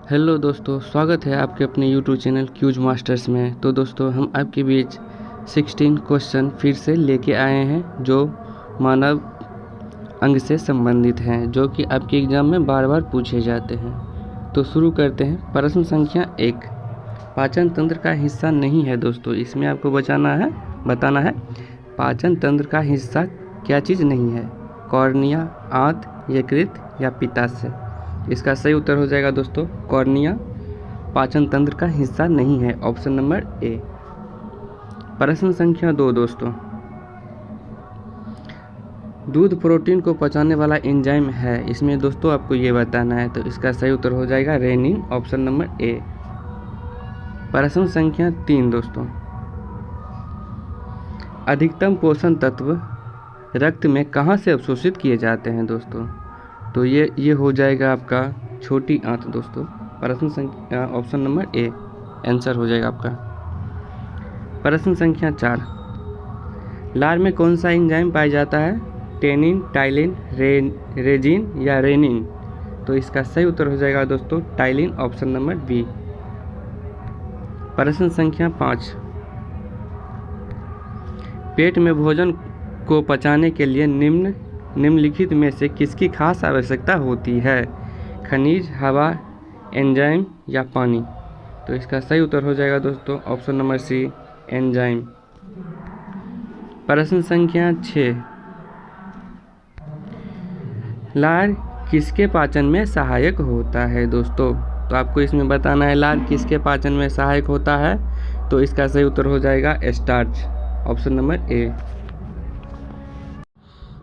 Hello दोस्तों, स्वागत है आपके अपने यूट्यूब चैनल क्यूज मास्टर्स में। तो दोस्तों, हम आपके बीच 16 क्वेश्चन फिर से लेके आए हैं जो मानव अंग से संबंधित हैं, जो कि आपके एग्ज़ाम में बार बार पूछे जाते हैं। तो शुरू करते हैं। प्रश्न संख्या 1, पाचन तंत्र का हिस्सा नहीं है दोस्तों। इसमें आपको बताना है पाचन तंत्र का हिस्सा क्या चीज़ नहीं है। कॉर्निया, आंत, यकृत या पित्ताशय। इसका सही उत्तर हो जाएगा दोस्तों कॉर्निया पाचन तंत्र का हिस्सा नहीं है, ऑप्शन नंबर ए। प्रश्न संख्या 2 दोस्तों, दूध प्रोटीन को पचाने वाला एंजाइम है। इसमें दोस्तों आपको ये बताना है, तो इसका सही उत्तर हो जाएगा रेनिन, ऑप्शन नंबर ए। प्रश्न संख्या 3 दोस्तों, अधिकतम पोषण तत्व रक्त में कहाँ से अवशोषित किए जाते हैं दोस्तों। तो ये हो जाएगा आपका छोटी आंत दोस्तों। प्रश्न संख्या ऑप्शन नंबर ए आंसर हो जाएगा आपका। प्रश्न संख्या 4, लार में कौन सा एंजाइम पाया जाता है। टेनिन, टाइलिन, रेजिन या रेनिन। तो इसका सही उत्तर हो जाएगा दोस्तों टाइलिन, ऑप्शन नंबर बी। प्रश्न संख्या 5, पेट में भोजन को पचाने के लिए निम्नलिखित में से किसकी खास आवश्यकता होती है। खनिज, हवा, एंजाइम या पानी। तो इसका सही उत्तर हो जाएगा दोस्तों ऑप्शन नंबर सी एंजाइम। प्रश्न संख्या 6, लार किसके पाचन में सहायक होता है दोस्तों। तो आपको इसमें बताना है लार किसके पाचन में सहायक होता है। तो इसका सही उत्तर हो जाएगा स्टार्च, ऑप्शन नंबर ए।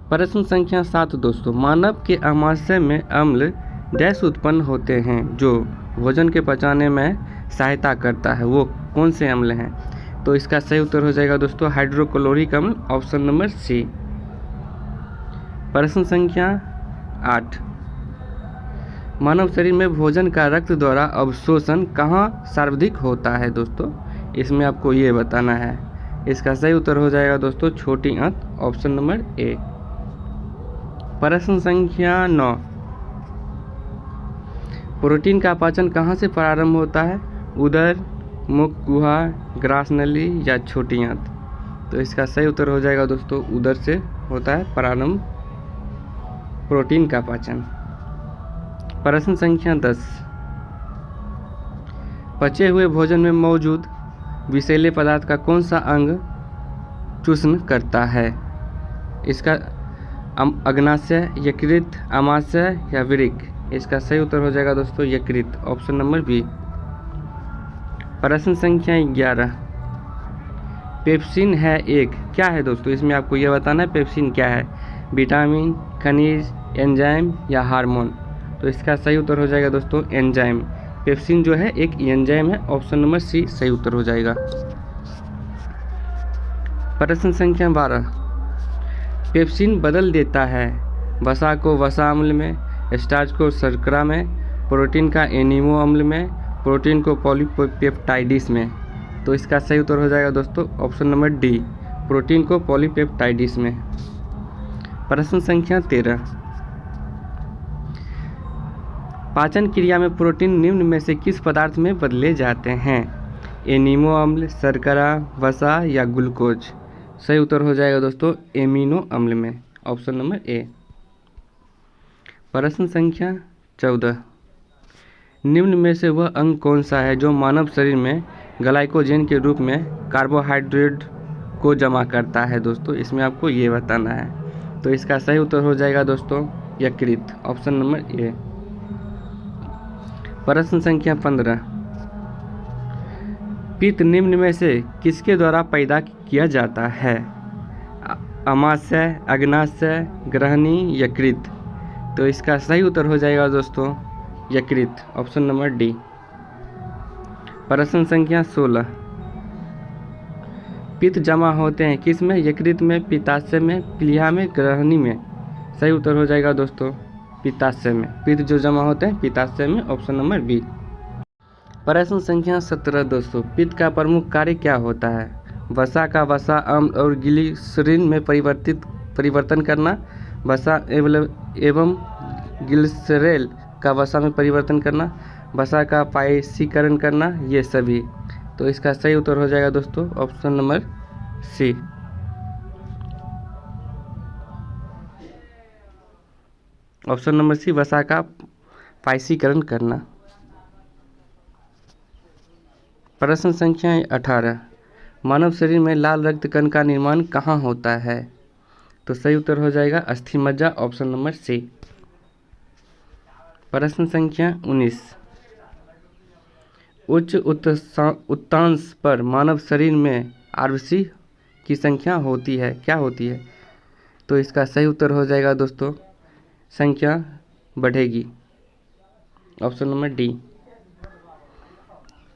प्रश्न संख्या 7 दोस्तों, मानव के आमाशय में अम्ल डैश उत्पन्न होते हैं जो भोजन के पचाने में सहायता करता है। वो कौन से अम्ल हैं। तो इसका सही उत्तर हो जाएगा दोस्तों हाइड्रोक्लोरिक अम्ल, ऑप्शन नंबर सी। प्रश्न संख्या 8, मानव शरीर में भोजन का रक्त द्वारा अवशोषण कहाँ सर्वाधिक होता है दोस्तों। इसमें आपको ये बताना है। इसका सही उत्तर हो जाएगा दोस्तों छोटी आंत, ऑप्शन नंबर ए। प्रश्न संख्या 9, प्रोटीन का पाचन कहाँ से प्रारंभ होता है। उदर, मुख गुहा, ग्रास नली या छोटी आंत। तो इसका सही उत्तर हो जाएगा दोस्तों उदर से होता है प्रारंभ प्रोटीन का पाचन। प्रश्न संख्या 10, पचे हुए भोजन में मौजूद विषैले पदार्थ का कौन सा अंग चूषण करता है। इसका अग्नाशय, यकृत, आमाशय या वृक्क। इसका सही उत्तर हो जाएगा दोस्तों यकृत, ऑप्शन नंबर बी। प्रश्न संख्या 11, पेप्सिन है एक क्या है दोस्तों। इसमें आपको यह बताना है पेप्सिन क्या है। विटामिन, खनिज, एंजाइम या हार्मोन। तो इसका सही उत्तर हो जाएगा दोस्तों एंजाइम। पेप्सिन जो है एक एंजाइम है, ऑप्शन नंबर सी सही उत्तर हो जाएगा। प्रश्न संख्या 12, पेप्सिन बदल देता है वसा को वसा अम्ल में, स्टार्च को शर्करा में, प्रोटीन का एनिमो अम्ल में, प्रोटीन को पॉलीपेप्टाइडिस में। तो इसका सही उत्तर हो जाएगा दोस्तों ऑप्शन नंबर डी, प्रोटीन को पॉलीपेप्टाइडिस में। प्रश्न संख्या 13, पाचन क्रिया में प्रोटीन निम्न में से किस पदार्थ में बदले जाते हैं। एनिमो अम्ल, शर्करा, वसा या ग्लूकोज। सही उत्तर हो जाएगा दोस्तों एमिनो अम्ल में, ऑप्शन नंबर ए। प्रश्न संख्या 14, निम्न में से वह अंग कौन सा है जो मानव शरीर में ग्लाइकोजन के रूप में कार्बोहाइड्रेट को जमा करता है दोस्तों। इसमें आपको ये बताना है। तो इसका सही उत्तर हो जाएगा दोस्तों यकृत, ऑप्शन नंबर ए। प्रश्न संख्या 15, पित्त निम्न में से किसके द्वारा पैदा किया जाता है। आमाशय, अग्नाशय, ग्रहणी, यकृत। तो इसका सही उत्तर हो जाएगा दोस्तों यकृत, ऑप्शन नंबर डी। प्रश्न संख्या 16, पित्त जमा होते हैं किस में। यकृत में, पित्ताशय में, प्लीहा में, ग्रहणी में। सही उत्तर हो जाएगा दोस्तों पित्ताशय में। पित्त जो जमा होते हैं पित्ताशय में, ऑप्शन नंबर बी। प्रश्न संख्या 17 दोस्तों, पित्त का प्रमुख कार्य क्या होता है। वसा का वसा अम्ल और ग्लिसरीन में परिवर्तन करना, वसा एवं ग्लिसरेल का वसा में परिवर्तन करना, वसा का पायसीकरण करना, ये सभी। तो इसका सही उत्तर हो जाएगा दोस्तों option number C. Option number C, वसा का पायसीकरण करना। प्रश्न संख्या 18, मानव शरीर में लाल रक्त कण का निर्माण कहाँ होता है? तो सही उत्तर हो जाएगा अस्थि मज्जा, ऑप्शन नंबर सी। प्रश्न संख्या 19, उच्च उत्तांश पर मानव शरीर में आरबीसी की संख्या होती है, क्या होती है? तो इसका सही उत्तर हो जाएगा दोस्तों संख्या बढ़ेगी, ऑप्शन नंबर डी।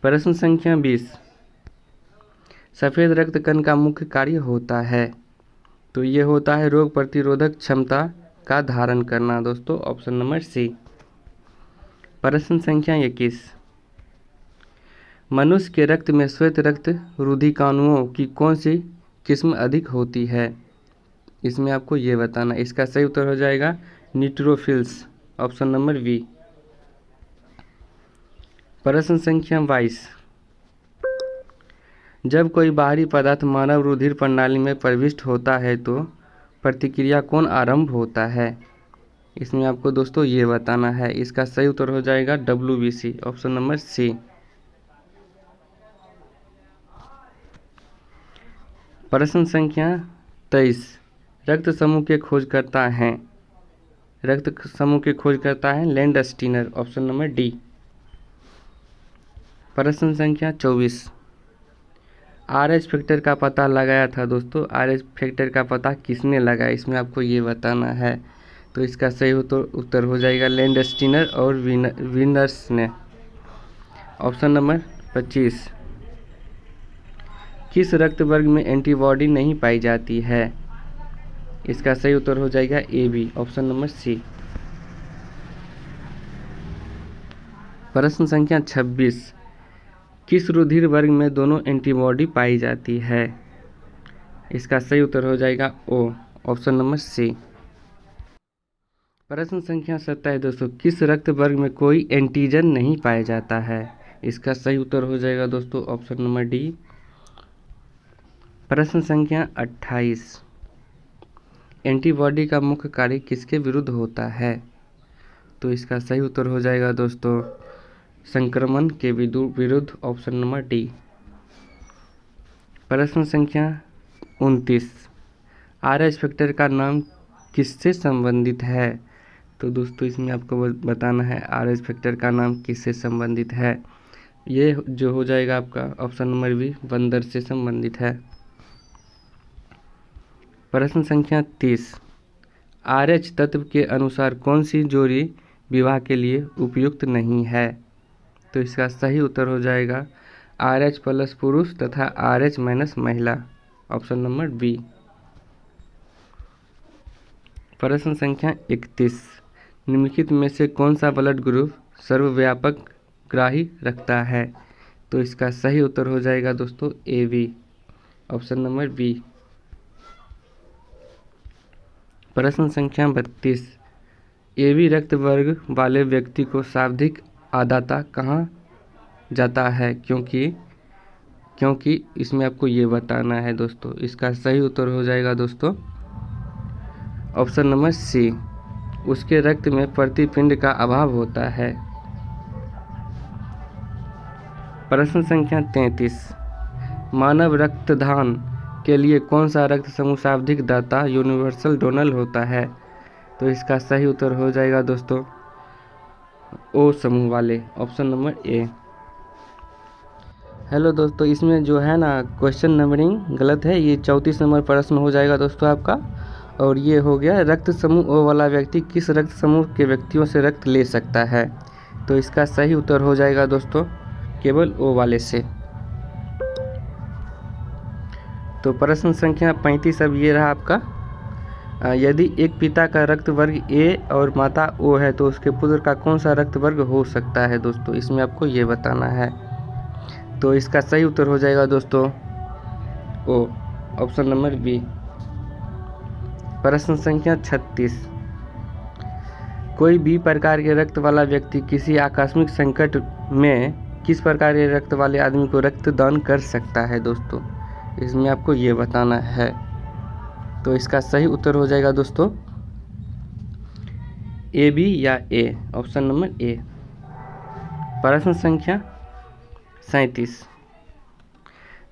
प्रश्न संख्या 20, सफ़ेद रक्त कण का मुख्य कार्य होता है? तो ये होता है रोग प्रतिरोधक क्षमता का धारण करना दोस्तों, ऑप्शन नंबर सी। प्रश्न संख्या 21, मनुष्य के रक्त में श्वेत रक्त रुधिकाणुओं की कौन सी किस्म अधिक होती है? इसमें आपको ये बताना। इसका सही उत्तर हो जाएगा न्यूट्रोफिल्स, ऑप्शन नंबर बी। प्रश्न संख्या 22, जब कोई बाहरी पदार्थ मानव रुधिर प्रणाली में प्रविष्ट होता है तो प्रतिक्रिया कौन आरंभ होता है? इसमें आपको दोस्तों ये बताना है। इसका सही उत्तर हो जाएगा WBC, ऑप्शन नंबर सी। प्रश्न संख्या 23, रक्त समूह के खोजकर्ता हैं? रक्त समूह के खोजकर्ता हैं लैंडस्टीनर, ऑप्शन नंबर डी। प्रश्न संख्या 24, RH फैक्टर का पता लगाया था दोस्तों, RH फैक्टर का पता किसने लगाया? इसमें आपको ये बताना है। तो इसका सही उत्तर हो जाएगा लैंडस्टीनर और विनर्स ने, ऑप्शन नंबर 25। किस रक्त वर्ग में एंटीबॉडी नहीं पाई जाती है? इसका सही उत्तर हो जाएगा AB, ऑप्शन नंबर सी। प्रश्न संख्या 26, किस रुधिर वर्ग में दोनों एंटीबॉडी पाई जाती है? इसका सही उत्तर हो जाएगा O, ऑप्शन नंबर सी। प्रश्न संख्या 27 दोस्तों, किस रक्त वर्ग में कोई एंटीजन नहीं पाया जाता है? इसका सही उत्तर हो जाएगा दोस्तों ऑप्शन नंबर डी। प्रश्न संख्या 28, एंटीबॉडी का मुख्य कार्य किसके विरुद्ध होता है? तो इसका सही उत्तर हो जाएगा दोस्तों संक्रमण के विरुद्ध, ऑप्शन नंबर डी। प्रश्न संख्या 29, RH फैक्टर का नाम किससे संबंधित है? तो दोस्तों इसमें आपको बताना है RH फैक्टर का नाम किससे संबंधित है। ये जो हो जाएगा आपका ऑप्शन नंबर बी, बंदर से संबंधित है। प्रश्न संख्या 30, RH तत्व के अनुसार कौन सी जोड़ी विवाह के लिए उपयुक्त नहीं है? तो इसका सही उत्तर हो जाएगा RH प्लस पुरुष तथा RH माइनस महिला, ऑप्शन नंबर बी। प्रश्न संख्या 31, निम्नलिखित में से कौन सा ब्लड ग्रुप सर्वव्यापक ग्राही रखता है? तो इसका सही उत्तर हो जाएगा दोस्तों AB, ऑप्शन नंबर बी। प्रश्न संख्या 32, AB रक्त वर्ग वाले व्यक्ति को शाब्दिक आदाता कहा जाता है? क्योंकि इसमें आपको ये बताना है दोस्तों। इसका सही उत्तर हो जाएगा दोस्तों ऑप्शन नंबर सी, उसके रक्त में प्रतिपिंड का अभाव होता है। प्रश्न संख्या 33, मानव रक्तदान के लिए कौन सा रक्त समूह शाब्दिक दाता यूनिवर्सल डोनर होता है? तो इसका सही उत्तर हो जाएगा दोस्तों O समूह वाले, ऑप्शन नंबर ए। हेलो दोस्तों, इसमें जो है ना क्वेश्चन नंबरिंग गलत है, ये 34 नंबर प्रश्न हो जाएगा दोस्तों आपका। और ये हो गया रक्त समूह O वाला व्यक्ति किस रक्त समूह के व्यक्तियों से रक्त ले सकता है? तो इसका सही उत्तर हो जाएगा दोस्तों केवल O वाले से। तो प्रश्न संख्या 35 अब ये रहा आपका, यदि एक पिता का रक्त वर्ग A और माता O है तो उसके पुत्र का कौन सा रक्त वर्ग हो सकता है दोस्तों? इसमें आपको ये बताना है। तो इसका सही उत्तर हो जाएगा दोस्तों O, ऑप्शन नंबर बी। प्रश्न संख्या 36, कोई भी प्रकार के रक्त वाला व्यक्ति किसी आकस्मिक संकट में किस प्रकार के रक्त वाले आदमी को रक्तदान कर सकता है दोस्तों, इसमें आपको ये बताना है। तो इसका सही उत्तर हो जाएगा दोस्तों ए बी या ए, ऑप्शन नंबर ए। प्रश्न संख्या 37।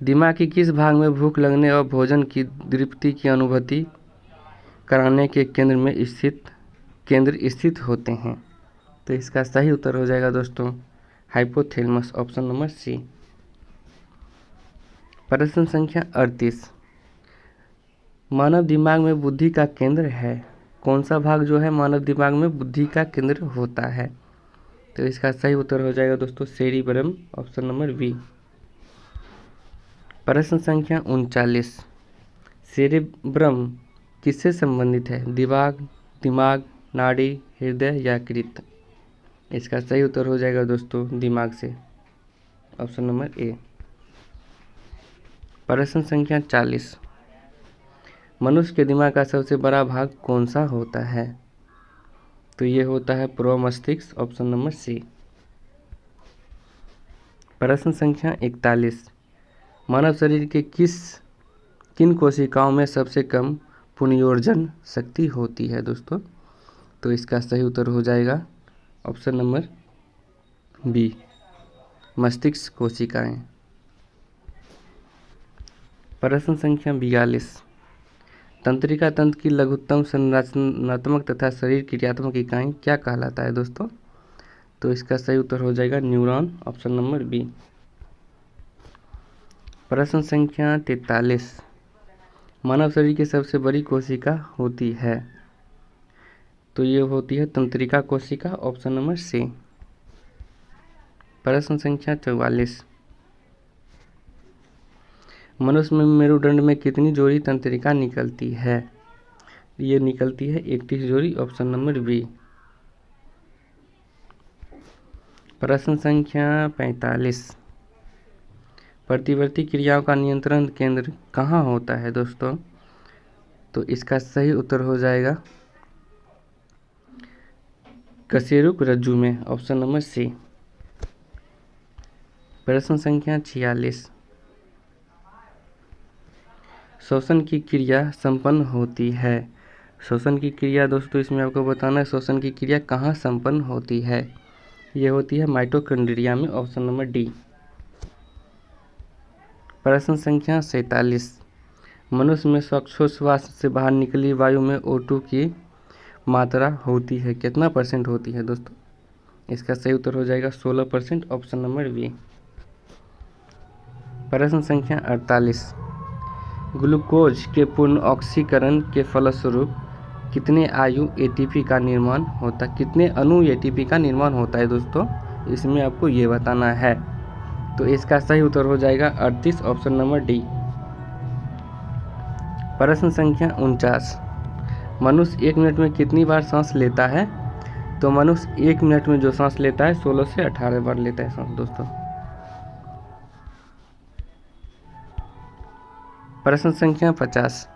दिमाग के किस भाग में भूख लगने और भोजन की तृप्ति की अनुभूति कराने के केंद्र स्थित होते हैं? तो इसका सही उत्तर हो जाएगा दोस्तों हाइपोथैलेमस, ऑप्शन नंबर सी। प्रश्न संख्या 38। मानव दिमाग में बुद्धि का केंद्र है, कौन सा भाग जो है मानव दिमाग में बुद्धि का केंद्र होता है? तो इसका सही उत्तर हो जाएगा दोस्तों सेरिब्रम, ऑप्शन नंबर बी। प्रश्न संख्या 39। सेरिब्रम किससे संबंधित है, दिमाग, नाड़ी, हृदय या कृत? इसका सही उत्तर हो जाएगा दोस्तों दिमाग से, ऑप्शन नंबर ए। प्रश्न संख्या 40। मनुष्य के दिमाग का सबसे बड़ा भाग कौन सा होता है? तो ये होता है पूर्व मस्तिष्क, ऑप्शन नंबर सी। प्रश्न संख्या 41। मानव शरीर के किन कोशिकाओं में सबसे कम पुनर्योजन शक्ति होती है दोस्तों? तो इसका सही उत्तर हो जाएगा ऑप्शन नंबर बी, मस्तिष्क कोशिकाएं। प्रश्न संख्या 42। तंत्रिका तंत्र की लघुत्तम संरचनात्मक तथा शरीर क्रियात्मक इकाई क्या कहलाता है दोस्तों? तो इसका सही उत्तर हो जाएगा न्यूरॉन, ऑप्शन नंबर बी। प्रश्न संख्या 43। मानव शरीर की सबसे बड़ी कोशिका होती है, तो ये होती है तंत्रिका कोशिका, ऑप्शन नंबर सी। प्रश्न संख्या 44। मनुष्य में मेरुदंड में कितनी जोड़ी तंत्रिका निकलती है? ये निकलती है 31 जोड़ी, ऑप्शन नंबर बी। प्रश्न संख्या 45। प्रतिवर्ती क्रियाओं का नियंत्रण केंद्र कहाँ होता है दोस्तों? तो इसका सही उत्तर हो जाएगा कशेरुक रज्जु में, ऑप्शन नंबर सी। प्रश्न संख्या 46। श्वसन की क्रिया संपन्न होती है, श्वसन की क्रिया दोस्तों इसमें आपको बताना है श्वसन की क्रिया कहाँ संपन्न होती है? ये होती है माइटोकॉन्ड्रिया में, ऑप्शन नंबर डी। प्रश्न संख्या 47। मनुष्य में श्वासोच्छ्वास से बाहर निकली वायु में O2 की मात्रा होती है, कितना % होती है दोस्तों? इसका सही उत्तर हो जाएगा 16%, ऑप्शन नंबर बी। प्रश्न संख्या 48। ग्लूकोज के पूर्ण ऑक्सीकरण के फलस्वरूप कितने अणु एटीपी का निर्माण होता है दोस्तों? इसमें आपको ये बताना है। तो इसका सही उत्तर हो जाएगा 38, ऑप्शन नंबर डी। प्रश्न संख्या 49। मनुष्य 1 मिनट में कितनी बार सांस लेता है? तो मनुष्य 1 मिनट में जो सांस लेता है 16 से 18 बार लेता है सांस दोस्तों। प्रश्न संख्या 50।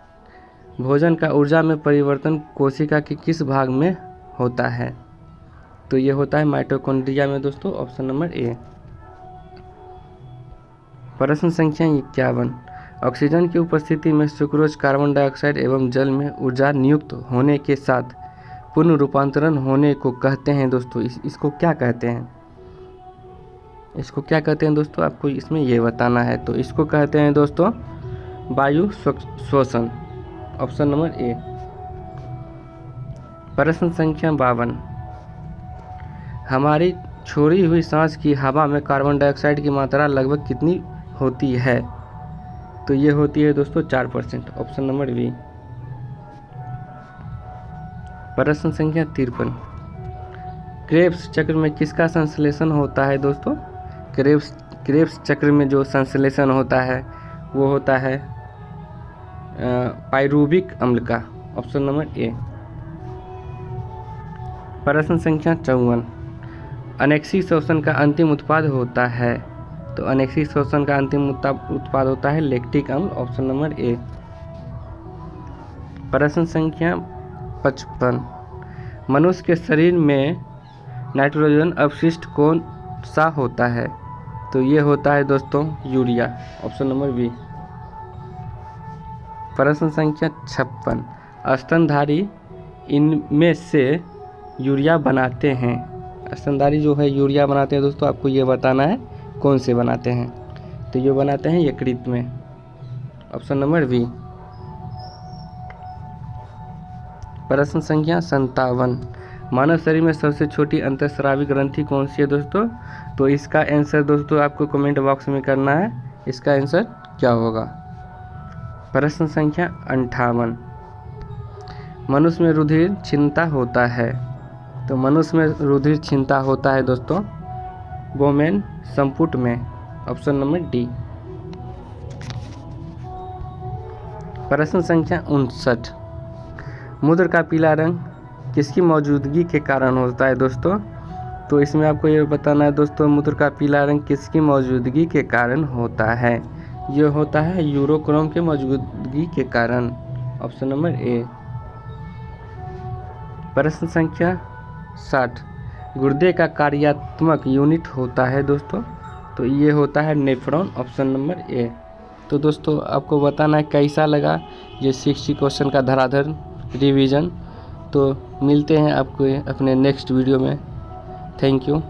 भोजन का ऊर्जा में परिवर्तन कोशिका के किस भाग में होता है? तो ये होता है माइटोकॉन्ड्रिया में दोस्तों, ऑप्शन नंबर ए। प्रश्न संख्या 51। ऑक्सीजन की उपस्थिति में सुक्रोज, कार्बन डाइऑक्साइड एवं जल में ऊर्जा नियुक्त होने के साथ पुनः रूपांतरण होने को कहते हैं दोस्तों। इसको क्या कहते हैं? इसको क्या कहते हैं दोस्तों, आपको इसमें ये बताना है। तो इसको कहते हैं दोस्तों वायु श्वसन, ऑप्शन नंबर ए। प्रश्न संख्या 52। हमारी छोड़ी हुई सांस की हवा में कार्बन डाइऑक्साइड की मात्रा लगभग कितनी होती है? तो ये होती है दोस्तों 4%, ऑप्शन नंबर बी। प्रश्न संख्या 53। क्रेब्स चक्र में किसका संश्लेषण होता है दोस्तों? क्रेब्स चक्र में जो संश्लेषण होता है वो होता है पाइरूविक अम्ल का, ऑप्शन नंबर ए। प्रश्न संख्या 54। अनैक्सिक श्वसन का अंतिम उत्पाद होता है, तो अनैक्सिक श्वसन का अंतिम उत्पाद होता है लैक्टिक अम्ल, ऑप्शन नंबर ए। प्रश्न संख्या 55। मनुष्य के शरीर में नाइट्रोजन अपशिष्ट कौन सा होता है? तो ये होता है दोस्तों यूरिया, ऑप्शन नंबर बी। प्रश्न संख्या 56, स्तनधारी इनमें से यूरिया बनाते हैं। स्तनधारी जो है यूरिया बनाते हैं दोस्तों, आपको ये बताना है कौन से बनाते हैं। तो ये बनाते हैं यकृत में, ऑप्शन नंबर बी। प्रश्न संख्या 57, मानव शरीर में सबसे छोटी अंतःस्रावी ग्रंथि कौन सी है दोस्तों? तो इसका आंसर दोस्तों आपको कमेंट बॉक्स में करना है, इसका आंसर क्या होगा। प्रश्न संख्या 58, मनुष्य में रुधिर क्षीणता होता है। तो मनुष्य में रुधिर क्षीणता होता है दोस्तों वोमेन संपुट में, ऑप्शन नंबर डी। प्रश्न संख्या 59, मूत्र का पीला रंग किसकी मौजूदगी के कारण होता है दोस्तों? तो इसमें आपको ये बताना है दोस्तों मूत्र का पीला रंग किसकी मौजूदगी के कारण होता है। ये होता है यूरोक्रोम के मौजूदगी के कारण, ऑप्शन नंबर ए। प्रश्न संख्या 60, गुर्दे का कार्यात्मक यूनिट होता है दोस्तों? तो ये होता है नेफ्रॉन, ऑप्शन नंबर ए। तो दोस्तों आपको बताना है कैसा लगा ये 60 क्वेश्चन का धराधर रिवीजन। तो मिलते हैं आपको अपने नेक्स्ट वीडियो में। Thank you.